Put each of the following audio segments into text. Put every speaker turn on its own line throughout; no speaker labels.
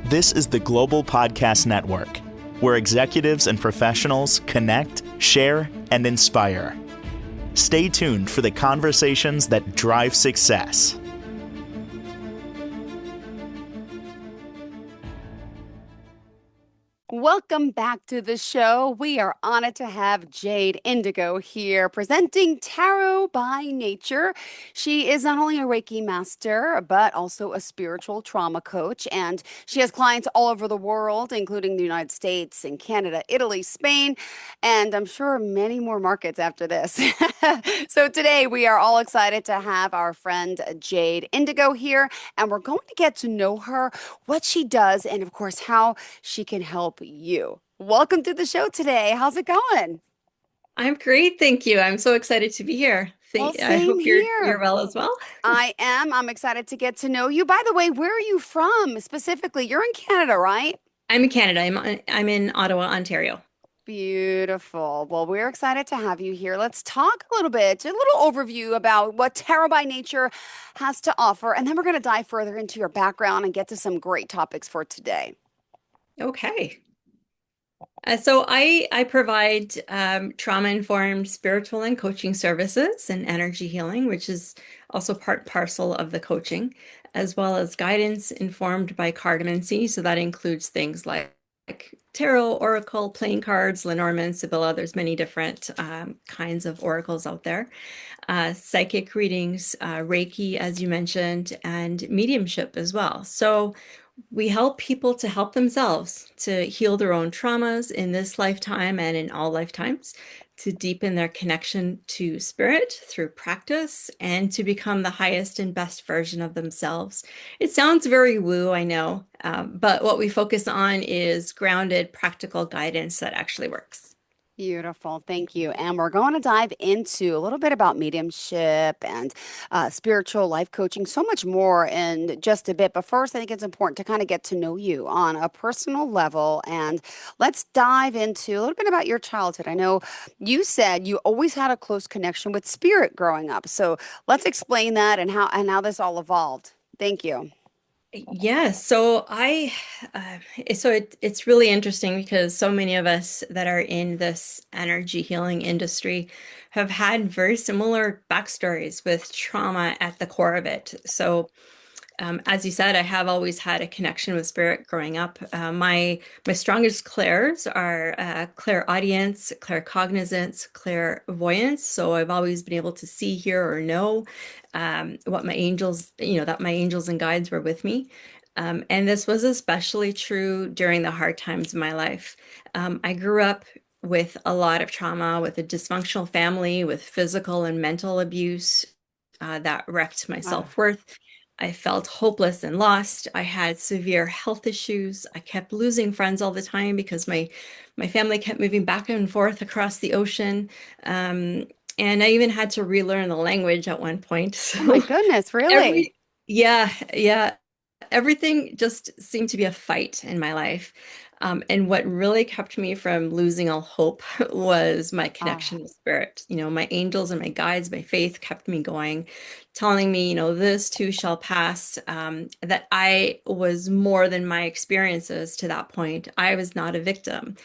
This is the Global Podcast Network, where executives and professionals connect, share, and inspire. Stay tuned for the conversations that drive success.
Welcome back to the show. We are honored to have Jade Indigo here presenting Tarot by Nature. She is not only a Reiki master, but also a spiritual trauma coach. And she has clients all over the world, including the United States and Canada, Italy, Spain, and I'm sure many more markets after this. So today we are all excited to have our friend Jade Indigo here, and we're going to get to know her, what she does, and of course, how she can help you. Welcome to the show today. How's it going?
I'm great, thank you. I'm so excited to be here.
Well,
I
same
hope you're
here.
well as well.
I am. I'm excited to get to know you. By the way, where are you from specifically? You're in Canada, right?
I'm in Canada. I'm in Ottawa, Ontario.
Beautiful. Well, we're excited to have you here. Let's talk a little bit, a little overview about what Tarot by Nature has to offer, and then we're going to dive further into your background and get to some great topics for today.
Okay. So I provide trauma-informed spiritual and coaching services and energy healing, which is also part parcel of the coaching, as well as guidance informed by cartomancy. So that includes things like tarot, oracle, playing cards, Lenormand, Sibylla. There's many different kinds of oracles out there. Psychic readings, Reiki, as you mentioned, and mediumship as well. So we help people to help themselves to heal their own traumas in this lifetime and in all lifetimes, to deepen their connection to spirit through practice and to become the highest and best version of themselves. It sounds very woo, I know, but what we focus on is grounded, practical guidance that actually works.
Beautiful. Thank you. And we're going to dive into a little bit about mediumship and spiritual life coaching, so much more in just a bit. But first, I think it's important to kind of get to know you on a personal level. And let's dive into a little bit about your childhood. I know you said you always had a close connection with spirit growing up. So let's explain that and how this all evolved. Thank you.
Yeah, it's really interesting because so many of us that are in this energy healing industry have had very similar backstories with trauma at the core of it. So, as you said, I have always had a connection with spirit growing up. My strongest clairs are clairaudience, claircognizance, clairvoyance. So I've always been able to see, hear, or know what my angels, that my angels and guides were with me. And this was especially true during the hard times of my life. I grew up with a lot of trauma, with a dysfunctional family, with physical and mental abuse that wrecked my
Ah,
self-worth. I felt hopeless and lost. I had severe health issues. I kept losing friends all the time because my family kept moving back and forth across the ocean. And I even had to relearn the language at one point.
oh my
So
goodness, really?
every yeah, everything just seemed to be a fight in my life. And what really kept me from losing all hope was my
Ah,
connection with spirit. My angels and my guides, my faith kept me going, telling me, this too shall pass, that I was more than my experiences to that point. I was not a victim.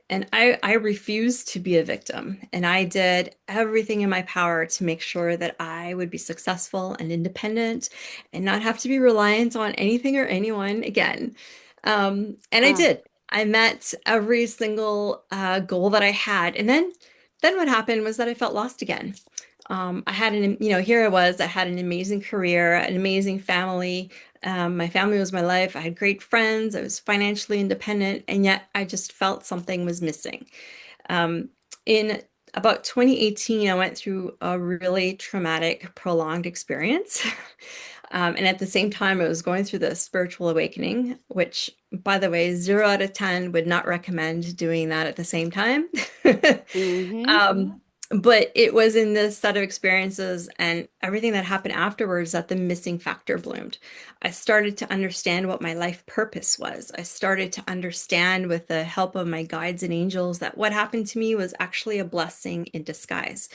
And I refused to be a victim. And I did everything in my power to make sure that I would be successful and independent and not have to be reliant on anything or anyone again. And I
ah.
did. I met every single goal that I had. And then what happened was that I felt lost again. Here I was, I had an amazing career, an amazing family. My family was my life. I had great friends. I was financially independent, and yet I just felt something was missing. In about 2018, I went through a really traumatic, prolonged experience. And at the same time, I was going through the spiritual awakening, which, by the way, 0 out of 10 would not recommend doing that at the same time.
Mm-hmm.
Um, but it was in this set of experiences and everything that happened afterwards that the missing factor bloomed. I started to understand what my life purpose was. I started to understand, with the help of my guides and angels, that what happened to me was actually a blessing in disguise.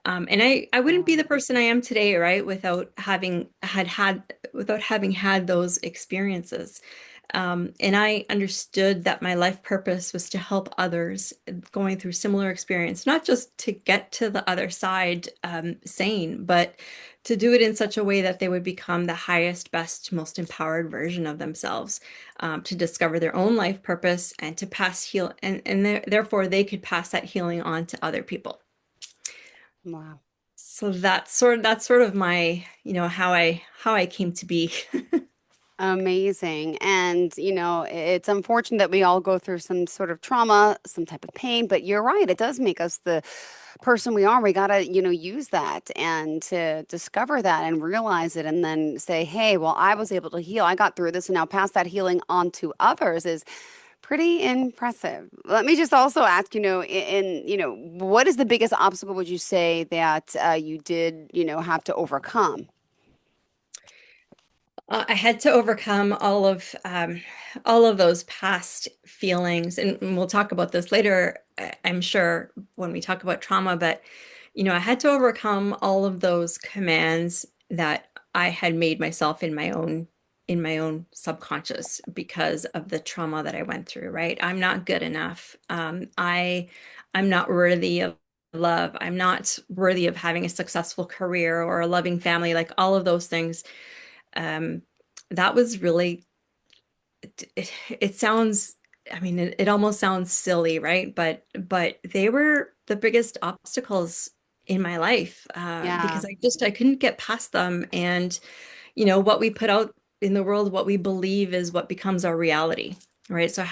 And I wouldn't be the person I am today, right, without having had those experiences. And I understood that my life purpose was to help others going through similar experience, not just to get to the other side sane, but to do it in such a way that they would become the highest, best, most empowered version of themselves, to discover their own life purpose and to and therefore they could pass that healing on to other people.
Wow.
So that's sort of my, how I came to be.
Amazing. And, it's unfortunate that we all go through some sort of trauma, some type of pain, but you're right. It does make us the person we are. We got to, use that and to discover that and realize it and then say, hey, well, I was able to heal. I got through this and now pass that healing on to others is pretty impressive. Let me just also ask, what is the biggest obstacle would you say that you did, have to overcome?
I had to overcome all of those past feelings, and we'll talk about this later, I'm sure, when we talk about trauma. But I had to overcome all of those commands that I had made myself in my own subconscious because of the trauma that I went through. Right? I'm not good enough. I'm not worthy of love. I'm not worthy of having a successful career or a loving family. Like all of those things, um, that was really, it sounds, I mean, it almost sounds silly, right? But they were the biggest obstacles in my life,
Yeah.
because I couldn't get past them. And, what we put out in the world, what we believe is what becomes our reality, right? So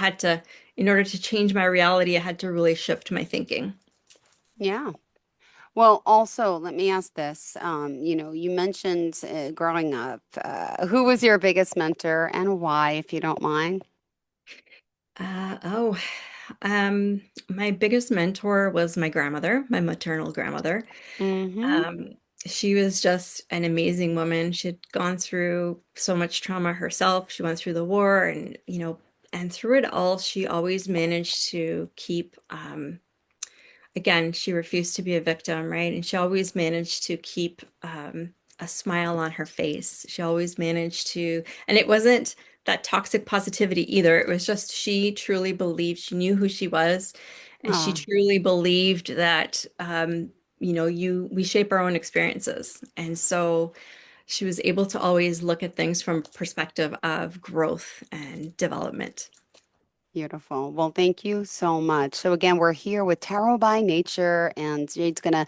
in order to change my reality, I had to really shift my thinking.
Yeah. Well, also, let me ask this. You mentioned growing up. Who was your biggest mentor and why, if you don't mind?
Uh, oh, my biggest mentor was my grandmother, my maternal grandmother.
Mm-hmm.
Um, she was just an amazing woman. She had gone through so much trauma herself. She went through the war and, and through it all, she always managed to keep, again, she refused to be a victim, right? And she always managed to keep a smile on her face. She always managed to, and it wasn't that toxic positivity either. It was just she truly believed, she knew who she was, and she
Oh,
truly believed that, we shape our own experiences. And so she was able to always look at things from a perspective of growth and development.
beautiful. Well, thank you so much. So again, we're here with Tarot by Nature, and Jade's gonna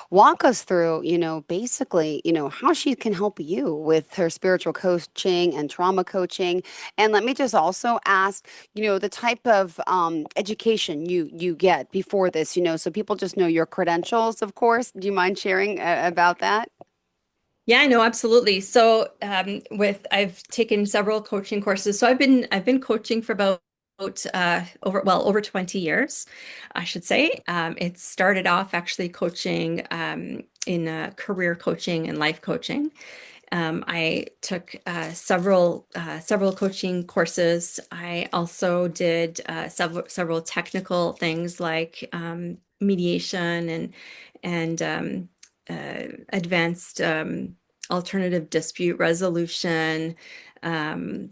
walk us through, basically, how she can help you with her spiritual coaching and trauma coaching. And let me just also ask, the type of education you get before this, so people just know your credentials, of course. Do you mind sharing about that?
Yeah, no, absolutely. So, with I've taken several coaching courses. So I've been coaching for about over 20 years, I should say. It started off actually coaching in career coaching and life coaching. I took several coaching courses. I also did several technical things like mediation and advanced alternative dispute resolution, um,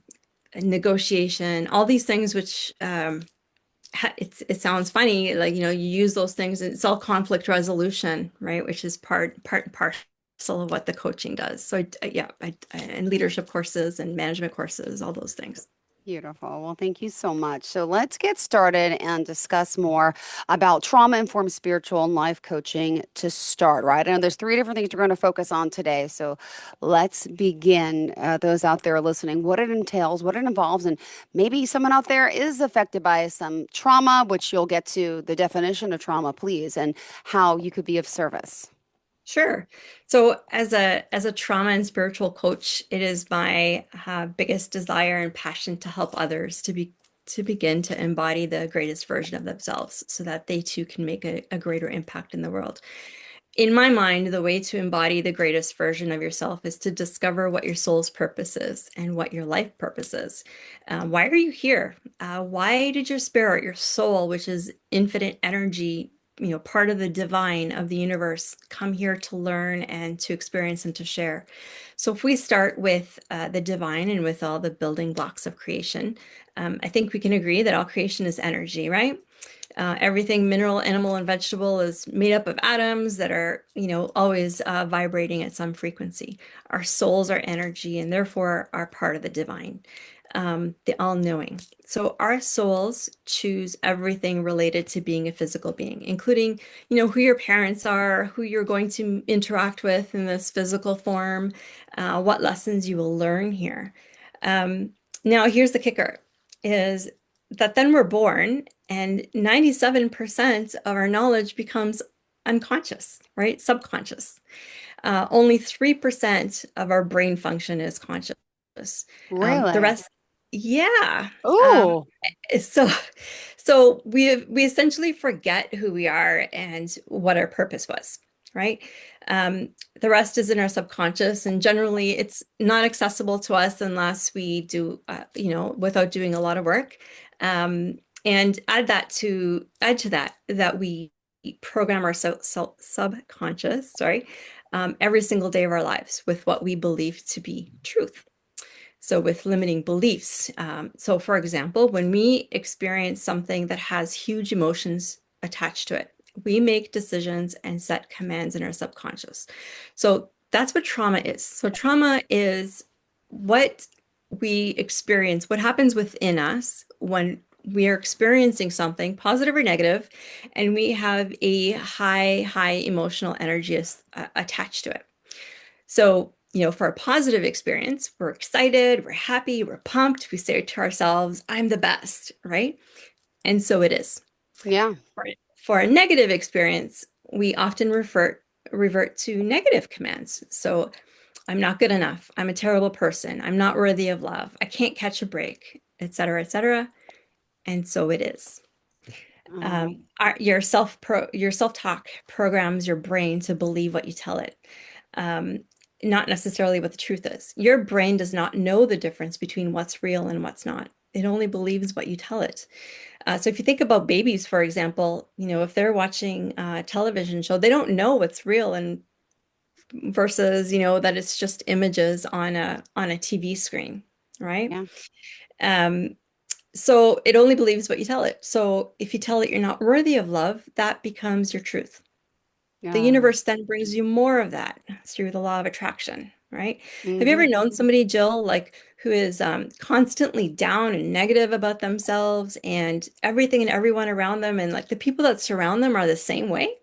negotiation, all these things which it sounds funny, like you use those things, and it's all conflict resolution, right? Which is part and parcel of what the coaching does. So yeah, and leadership courses and management courses, all those things.
Beautiful. Well, thank you so much. So let's get started and discuss more about trauma-informed spiritual and life coaching to start, right? I know there's three different things we're going to focus on today. So let's begin. Those out there listening, what it entails, what it involves, and maybe someone out there is affected by some trauma, which you'll get to the definition of trauma, please, and how you could be of service.
Sure. So as a trauma and spiritual coach, it is my biggest desire and passion to help others to begin to embody the greatest version of themselves so that they too can make a greater impact in the world. In my mind, the way to embody the greatest version of yourself is to discover what your soul's purpose is and what your life purpose is. Why are you here? Why did your spirit, your soul, which is infinite energy, part of the divine of the universe, come here to learn and to experience and to share. So if we start with the divine and with all the building blocks of creation, I think we can agree that all creation is energy, right? Everything mineral, animal, and vegetable is made up of atoms that are, always vibrating at some frequency. Our souls are energy and therefore are part of the divine, the all-knowing. So our souls choose everything related to being a physical being, including, who your parents are, who you're going to interact with in this physical form, what lessons you will learn here. Um, Now, here's the kicker, is that then we're born and 97% of our knowledge becomes unconscious, right? Subconscious. Only 3% of our brain function is conscious. The
Really?
rest, yeah. Um,
Oh,
so, so we essentially forget who we are and what our purpose was, right? Um, the rest is in our subconscious, and generally, it's not accessible to us unless we do, without doing a lot of work. And add to that we program our subconscious, sorry, every single day of our lives with what we believe to be truth. So, with limiting beliefs. So, for example, when we experience something that has huge emotions attached to it, we make decisions and set commands in our subconscious. So, that's what trauma is. So, trauma is what we experience, what happens within us when we are experiencing something, positive or negative, and we have a high emotional energy attached to it. So, for a positive experience, we're excited, we're happy, we're pumped. We say to ourselves, I'm the best, right? And so it is.
yeah.
For a negative experience, we often revert to negative commands. So, I'm not good enough. I'm a terrible person. I'm not worthy of love. I can't catch a break, et cetera, et cetera. And so it is.
Oh,
Your self-talk programs your brain to believe what you tell it, um, not necessarily what the truth is. Your brain does not know the difference between what's real and what's not. It only believes what you tell it. So if you think about babies, for example, if they're watching a television show, they don't know what's real and versus, that it's just images on a TV screen, right?
yeah.
Um, so it only believes what you tell it. So if you tell it you're not worthy of love, that becomes your truth. The
Yeah.
universe then brings you more of that through the law of attraction, right? Have you
Mm-hmm.
ever known somebody, Jill, like who is constantly down and negative about themselves and everything and everyone around them, and like the people that surround them are the same way?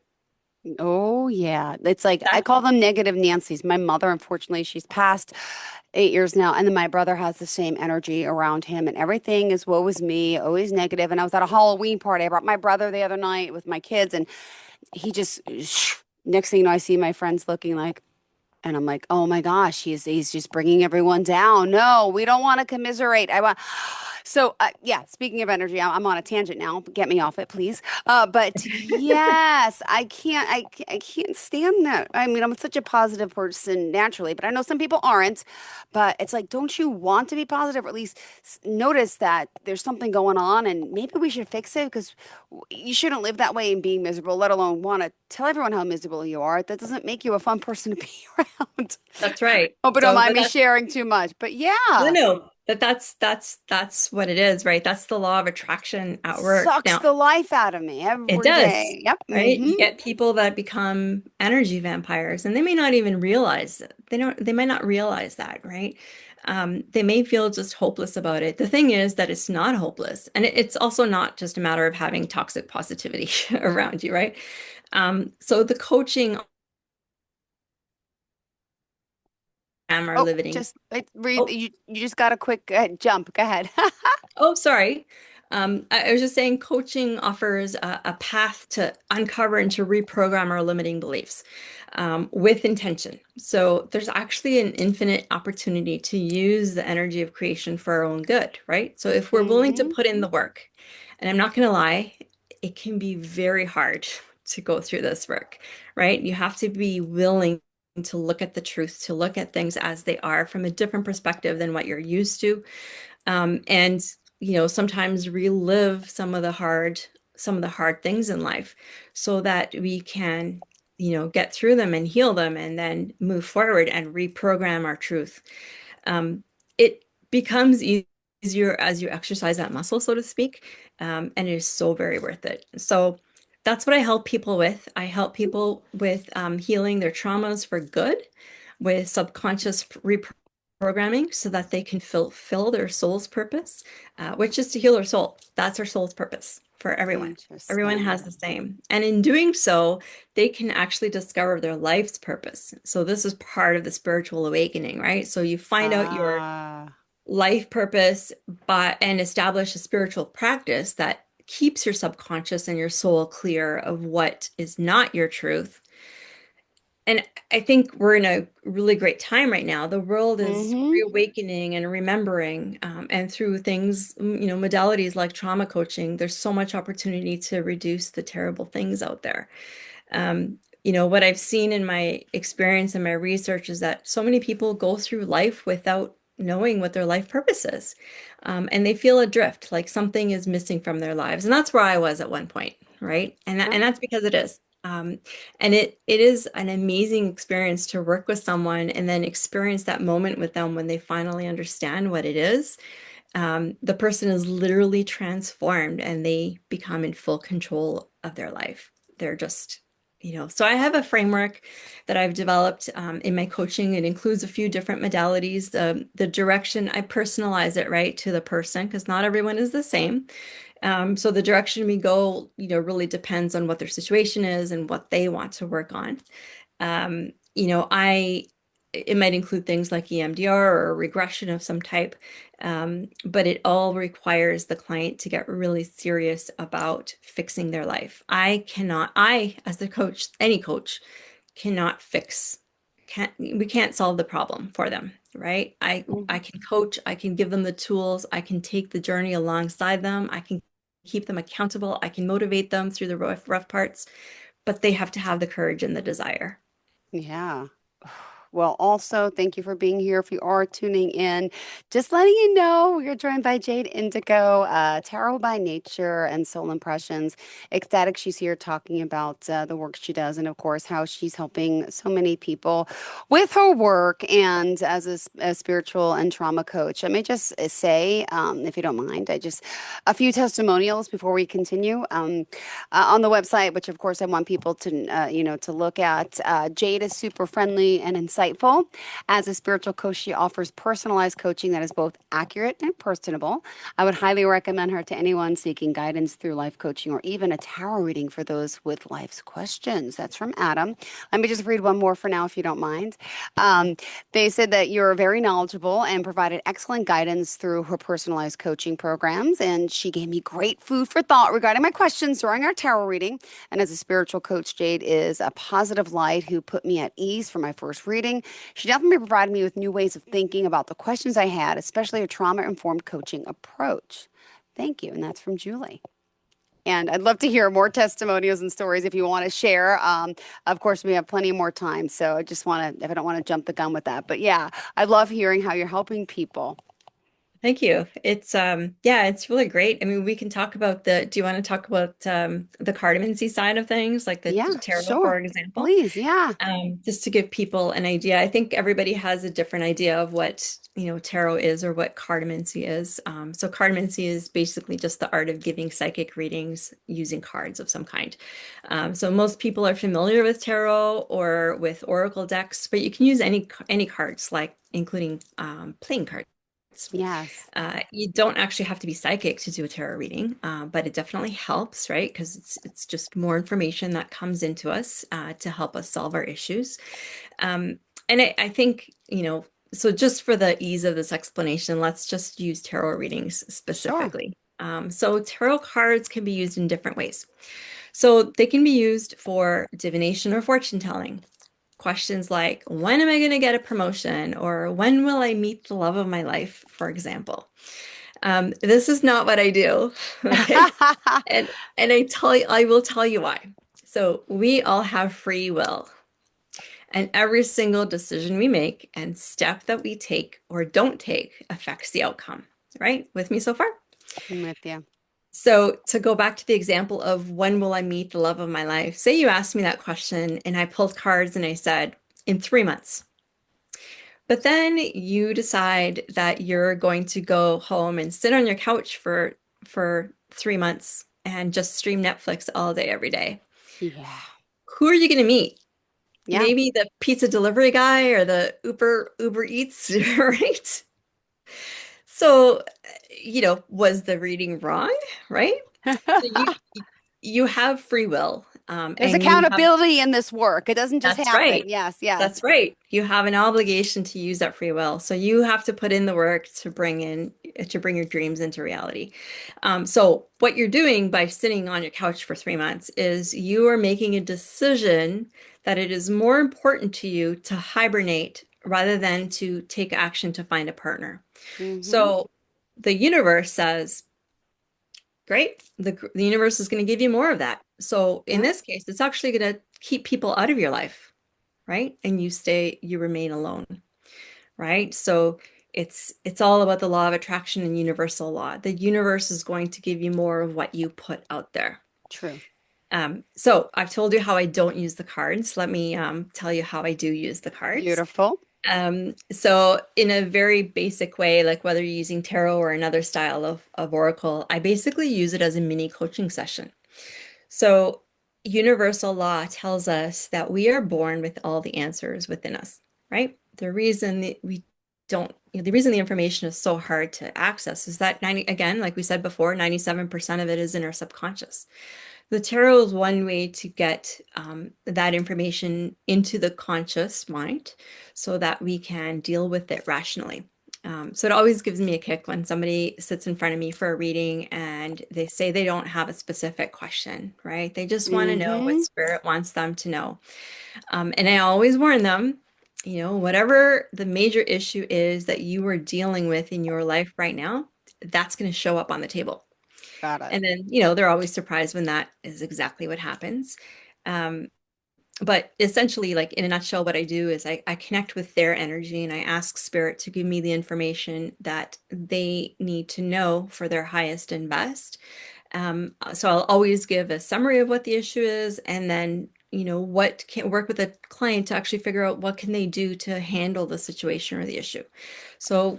Oh, yeah. It's like I
That
call them negative Nancy's. My mother, unfortunately, she's passed 8 years now. And then my brother has the same energy around him, and everything is woe is me, always negative. And I was at a Halloween party. I brought my brother the other night with my kids, and he just, next thing you know, I see my friends looking like, and I'm like, oh my gosh, he's just bringing everyone down. No, we don't want to commiserate. I want. So yeah, speaking of energy, I'm on a tangent now. Get me off it, please. But yes, I can't stand that. I mean, I'm such a positive person naturally, but I know some people aren't. But it's like, don't you want to be positive, or at least notice that there's something going on, and maybe we should fix it because you shouldn't live that way and being miserable, let alone want to tell everyone how miserable you are. That doesn't make you a fun person to be around.
that's right.
Hope you don't
So,
mind
but
me
that's
sharing too much. But
no,
yeah,
no, but that's what it is, right? That's the law of attraction at work.
sucks
Now,
the life out of me
it
every
does,
day. Yep.
right?
Mm-hmm.
You get people that become energy vampires, and they may not even realize it. They might not realize that, right? They may feel just hopeless about it. The thing is that it's not hopeless, and it's also not just a matter of having toxic positivity around you, right? So the coaching are
Oh,
limiting.
just read.
Oh,
You just got a quick jump. Go ahead.
Oh, sorry. I was just saying coaching offers a path to uncover and to reprogram our limiting beliefs with intention. So there's actually an infinite opportunity to use the energy of creation for our own good, right? So if we're willing to
Mm-hmm.
put in the work, and I'm not going to lie, it can be very hard to go through this work, right? You have to be willing to look at the truth, to look at things as they are from a different perspective than what you're used to, and sometimes relive some of the hard some of the hard things in life so that we can, get through them and heal them and then move forward and reprogram our truth. It becomes easier as you exercise that muscle, so to speak, and it is so very worth it. So that's what I help people with. I help people with healing their traumas for good, with subconscious reprogramming so that they can fulfill their soul's purpose, which is to heal their soul. That's our soul's purpose for everyone. Everyone has
Interesting.
the same. And in doing so, they can actually discover their life's purpose. So this is part of the spiritual awakening, right? So you find out your
Ah.
life purpose and establish a spiritual practice that keeps your subconscious and your soul clear of what is not your truth. And I think we're in a really great time right now. The world is
Mm-hmm.
reawakening and remembering, and through things, modalities like trauma coaching, there's so much opportunity to reduce the terrible things out there. What I've seen in my experience and my research is that so many people go through life without knowing what their life purpose is. And they feel adrift, like something is missing from their lives. And that's where I was at one point, right? And that's because it is. And it is an amazing experience to work with someone and then experience that moment with them when they finally understand what it is. The person is literally transformed and they become in full control of their life. They're just, so I have a framework that I've developed in my coaching. It includes a few different modalities. The direction, I personalize it right to the person because not everyone is the same. So the direction we go, really depends on what their situation is and what they want to work on. It might include things like EMDR or regression of some type, but it all requires the client to get really serious about fixing their life. As the coach, any coach, cannot we can't solve the problem for them, right? I
Mm-hmm.
can coach, I can give them the tools, I can take the journey alongside them, I can keep them accountable, I can motivate them through the rough parts, but they have to have the courage and the desire.
Yeah. Well, also, thank you for being here. If you are tuning in, just letting you know, we're joined by Jade Indigo, Tarot by Nature and Soul Impressions. Ecstatic she's here talking about the work she does and, of course, how she's helping so many people with her work and as a spiritual and trauma coach. I may just say, if you don't mind, a few testimonials before we continue. On the website, which of course I want people to, to look at. Jade is super friendly and insightful. As a spiritual coach, she offers personalized coaching that is both accurate and personable. I would highly recommend her to anyone seeking guidance through life coaching or even a tarot reading for those with life's questions. That's from Adam. Let me just read one more for now, if you don't mind. Um, they said that you're very knowledgeable and provided excellent guidance through her personalized coaching programs. And she gave me great food for thought regarding my questions during our tarot reading. And as a spiritual coach, Jade is a positive light who put me at ease for my first reading. She definitely provided me with new ways of thinking about the questions I had, especially a trauma informed coaching approach. Thank you. And that's from Julie. And I'd love to hear more testimonials and stories if you want to share. Of course, we have plenty more time. So I just want to, if I don't want to jump the gun with that. But yeah, I love hearing how you're helping people.
Thank you. It's yeah, it's really great. I mean, we can talk about do you want to talk about the cartomancy side of things, like the
Yeah,
tarot,
sure.
for example?
Please. Yeah.
Just to give people an idea. I think everybody has a different idea of what, tarot is or what cartomancy is. So cartomancy is basically just the art of giving psychic readings using cards of some kind. So most people are familiar with tarot or with oracle decks, but you can use any cards, like including playing cards.
Yes.
You don't actually have to be psychic to do a tarot reading, but it definitely helps, right? Because it's just more information that comes into us to help us solve our issues. Um, and I think, so just for the ease of this explanation, let's just use tarot readings
Sure.
specifically. So tarot cards can be used in different ways. So they can be used for divination or fortune telling. Questions like, when am I going to get a promotion? Or when will I meet the love of my life, for example. This is not what I do. Okay. And I will tell you why. So we all have free will. And every single decision we make and step that we take or don't take affects the outcome. Right? With me so far?
I'm with you.
So to go back to the example of when will I meet the love of my life? Say you asked me that question and I pulled cards and I said, in 3 months. But then you decide that you're going to go home and sit on your couch for 3 months and just stream Netflix all day, every day.
Yeah.
Who are you going to meet?
Yeah.
Maybe the pizza delivery guy or the Uber Eats, right? So, was the reading wrong, right? So you have free will,
There's
and you have
accountability in this work. It doesn't just
that's
happen.
right.
Yes, yes.
That's right. You have an obligation to use that free will. So you have to put in the work to bring your dreams into reality. So what you're doing by sitting on your couch for 3 months is you are making a decision that it is more important to you to hibernate rather than to take action to find a partner.
Hmm.
So the universe says, great, the universe is going to give you more of that. So in
Yeah,
this case, it's actually going to keep people out of your life, right? And you remain alone, right? So it's all about the law of attraction and universal law. The universe is going to give you more of what you put out there.
true.
So I've told you how I don't use the cards. Let me tell you how I do use the cards.
Beautiful.
So in a very basic way, like whether you're using tarot or another style of oracle, I basically use it as a mini coaching session. So, universal law tells us that we are born with all the answers within us, right? The reason that we don't, the reason the information is so hard to access is that 90, again, like we said before, 97% of it is in our subconscious. The tarot is one way to get that information into the conscious mind so that we can deal with it rationally. So it always gives me a kick when somebody sits in front of me for a reading and they say they don't have a specific question, right? They just want to know what
Hmm.
spirit wants them to know. And I always warn them, whatever the major issue is that you are dealing with in your life right now, that's going to show up on the table.
Got it.
And then, they're always surprised when that is exactly what happens. Um, but essentially, like in a nutshell, what I do is I connect with their energy and I ask spirit to give me the information that they need to know for their highest and best. So I'll always give a summary of what the issue is, and then, what can work with a client to actually figure out what can they do to handle the situation or the issue. So,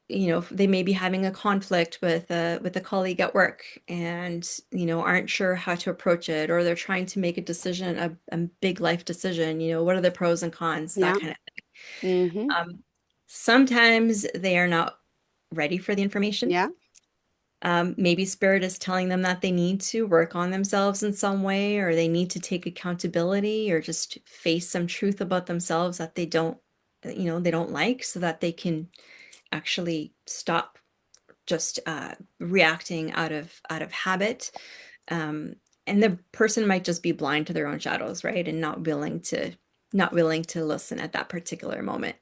they may be having a conflict with a colleague at work and, aren't sure how to approach it, or they're trying to make a decision, a big life decision, what are the pros and cons, that
Yeah.
kind of
Hmm.
sometimes they are not ready for the information.
Yeah.
Maybe spirit is telling them that they need to work on themselves in some way, or they need to take accountability, or just face some truth about themselves that they don't like, so that they can actually stop just reacting out of habit. Um, and the person might just be blind to their own shadows, right? And not willing to listen at that particular moment.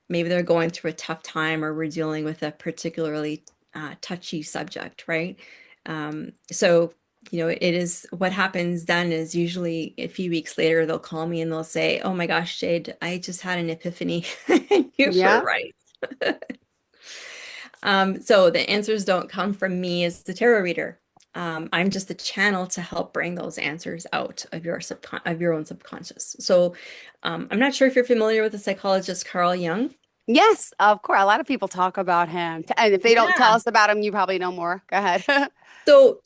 Maybe they're going through a tough time, or we're dealing with a particularly touchy subject, right? So, it is what happens then is usually a few weeks later, they'll call me and they'll say, "Oh my gosh, Jade, I just had an epiphany." You were
Yeah.
right. So the answers don't come from me as the tarot reader. I'm just the channel to help bring those answers out of your own subconscious. So I'm not sure if you're familiar with the psychologist Carl Jung.
Yes, of course. A lot of people talk about him. And if they don't tell
Yeah.
us about him, you probably know more. Go ahead.
So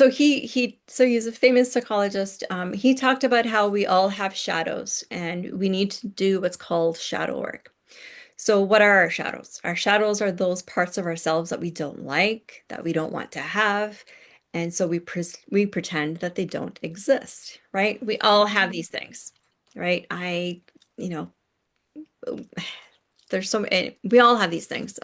he's a famous psychologist. He talked about how we all have shadows and we need to do what's called shadow work. So, what are our shadows? Our shadows are those parts of ourselves that we don't like, that we don't want to have. And so we pretend that they don't exist, right? We all have these things, right? You know, there's we all have these things,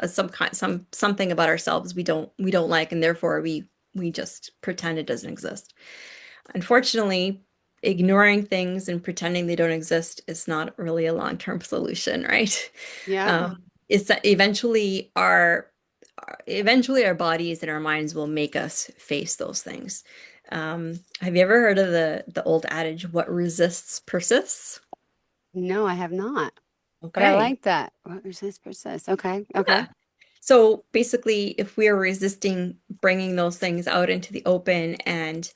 something about ourselves we don't like, and therefore we just pretend it doesn't exist. Unfortunately, ignoring things and pretending they don't exist is not really a long-term solution, right?
Yeah.
It's that eventually our bodies and our minds will make us face those things. Have you ever heard of the old adage, what resists persists?
No, I have not. But I
Okay.
like that. What resist persist. Okay. Okay.
Yeah. So basically, if we are resisting bringing those things out into the open and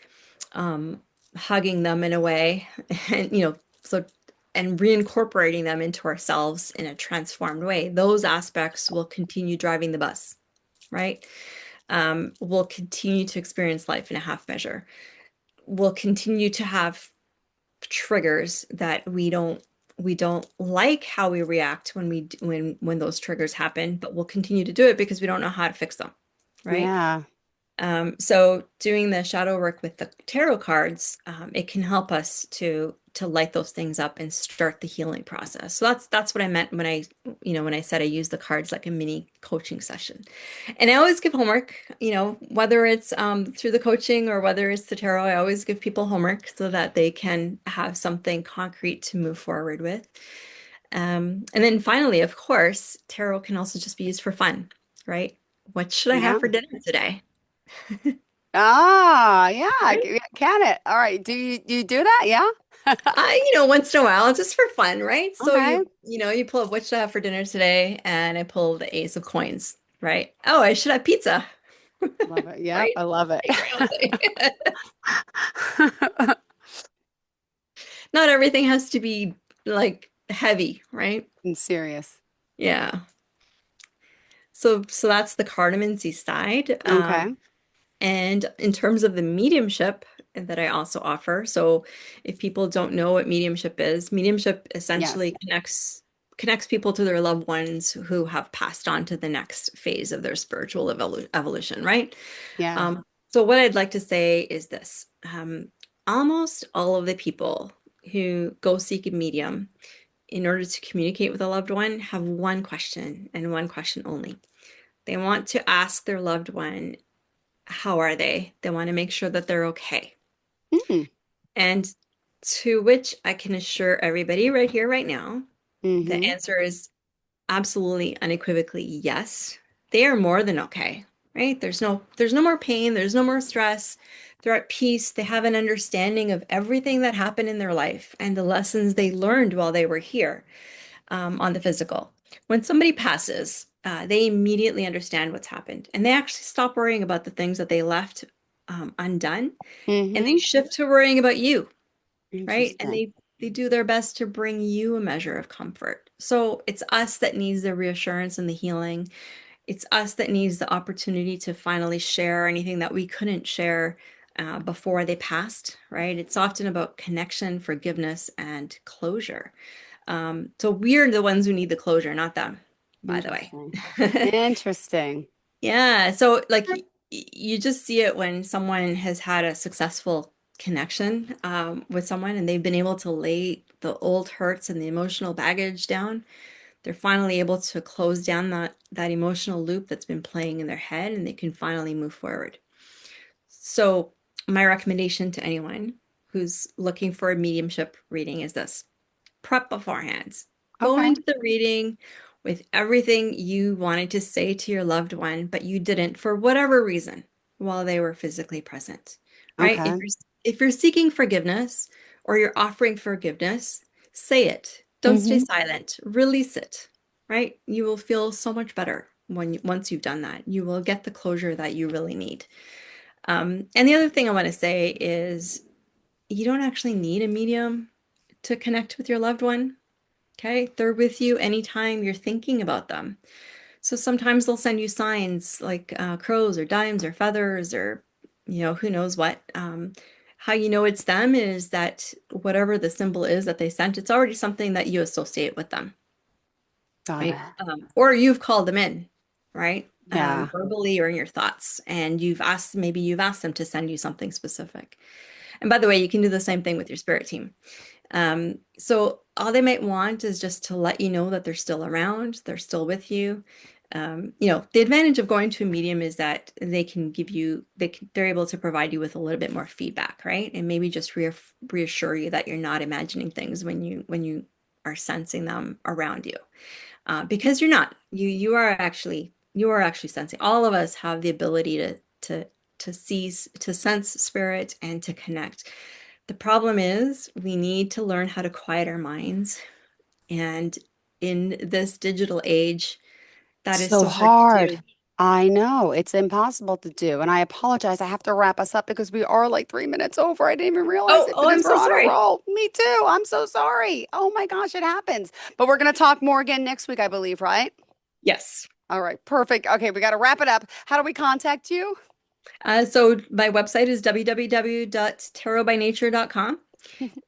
um, hugging them in a way, and so and reincorporating them into ourselves in a transformed way, those aspects will continue driving the bus, right? We'll continue to experience life in a half measure. We'll continue to have triggers that we don't like how we react when when those triggers happen, but we'll continue to do it because we don't know how to fix them, right?
Yeah.
So doing the shadow work with the tarot cards, it can help us to light those things up and start the healing process. So that's what I meant when I said I use the cards like a mini coaching session. And I always give homework, whether it's through the coaching or whether it's the tarot, I always give people homework so that they can have something concrete to move forward with. And then finally, of course, tarot can also just be used for fun, right? What should I have
Yeah.
for dinner today?
Ah, yeah.
Right?
Can it? All right. Do you do that? Yeah.
Once in a while, just for fun, right? So
Okay.
you pull up what should I have for dinner today, and I pull the ace of coins, right? Oh, I should have pizza,
Love it. Yep,
right?
I love it.
Like grounding. Not everything has to be like heavy, right?
I'm serious.
Yeah. So that's the cardamoncy side.
Okay.
And in terms of the mediumship that I also offer, so if people don't know what mediumship
Yes.
essentially connects people to their loved ones who have passed on to the next phase of their spiritual evolution, right?
Yeah.
So what I'd like to say is this. Almost all of the people who go seek a medium in order to communicate with a loved one have one question and one question only. They want to ask their loved one, how are they? They want to make sure that they're okay.
Mm.
And to which I can assure everybody right here, right now, the
Mm-hmm.
answer is absolutely unequivocally yes. They are more than okay, right? There's no more pain, there's no more stress. They're at peace. They have an understanding of everything that happened in their life and the lessons they learned while they were here on the physical. When somebody passes, they immediately understand what's happened and they actually stop worrying about the things that they left undone and they
Mm-hmm.
shift to worrying about you, right? And
Interesting.
they do their best to bring you a measure of comfort. So it's us that needs the reassurance and the healing. It's us that needs the opportunity to finally share anything that we couldn't share before they passed, right? It's often about connection, forgiveness, and closure. So we're the ones who need the closure, not them, by the way.
Interesting. Interesting.
Yeah. So like you just see it when someone has had a successful connection with someone and they've been able to lay the old hurts and the emotional baggage down. They're finally able to close down that emotional loop that's been playing in their head and they can finally move forward. So my recommendation to anyone who's looking for a mediumship reading is this: prep beforehand. Go
Okay.
into the reading with everything you wanted to say to your loved one, but you didn't for whatever reason while they were physically present, right?
Okay.
If you're seeking forgiveness or you're offering forgiveness, say it. Don't stay
Mm-hmm.
silent. Release it, right? You will feel so much better once you've done that. You will get the closure that you really need. And the other thing I want to say is you don't actually need a medium to connect with your loved one. Okay, they're with you anytime you're thinking about them. So sometimes they'll send you signs like crows or dimes or feathers or, who knows what. How you know it's them is that whatever the symbol is that they sent, it's already something that you associate with them,
Got
right?
it.
Or you've called them in, right?
Yeah.
Verbally or in your thoughts, and maybe you've asked them to send you something specific. And by the way, you can do the same thing with your spirit team. So all they might want is just to let you know that they're still around, they're still with you. The advantage of going to a medium is that they can give you, they're able to provide you with a little bit more feedback, right? And maybe just reassure you that you're not imagining things when you are sensing them around you, because you're not. You are actually sensing. All of us have the ability to see, to sense spirit, and to connect. The problem is we need to learn how to quiet our minds. And in this digital age, That is
So
so hard to
hard.
do.
I know it's impossible to do. And I apologize. I have to wrap us up because we are like 3 minutes over. I didn't even realize it
Oh, I'm
because we're
so
on a
sorry.
roll. Me too. I'm so sorry. Oh my gosh, it happens. But we're going to talk more again next week, I believe, right?
Yes.
All right. Perfect. Okay. We got to wrap it up. How do we contact you?
So my website is www.tarotbynature.com.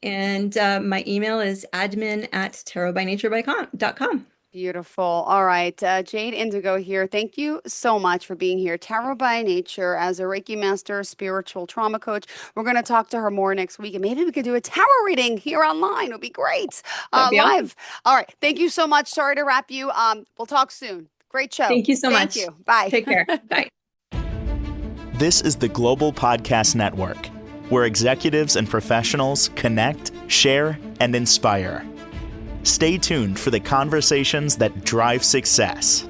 And my email is admin@tarotbynature.com.
Beautiful. All right. Jade Indigo here. Thank you so much for being here. Tarot by Nature as a Reiki Master, spiritual trauma coach. We're going to talk to her more next week, and maybe we could do a tarot reading here online. It would be great.
That'd be awesome.
Live. All right. Thank you so much. Sorry to wrap you. We'll talk soon. Great show.
Thank you so
Thank
much.
you. Bye.
Take care. Bye.
This is the Global Podcast Network, where executives and professionals connect, share, and inspire. Stay tuned for the conversations that drive success.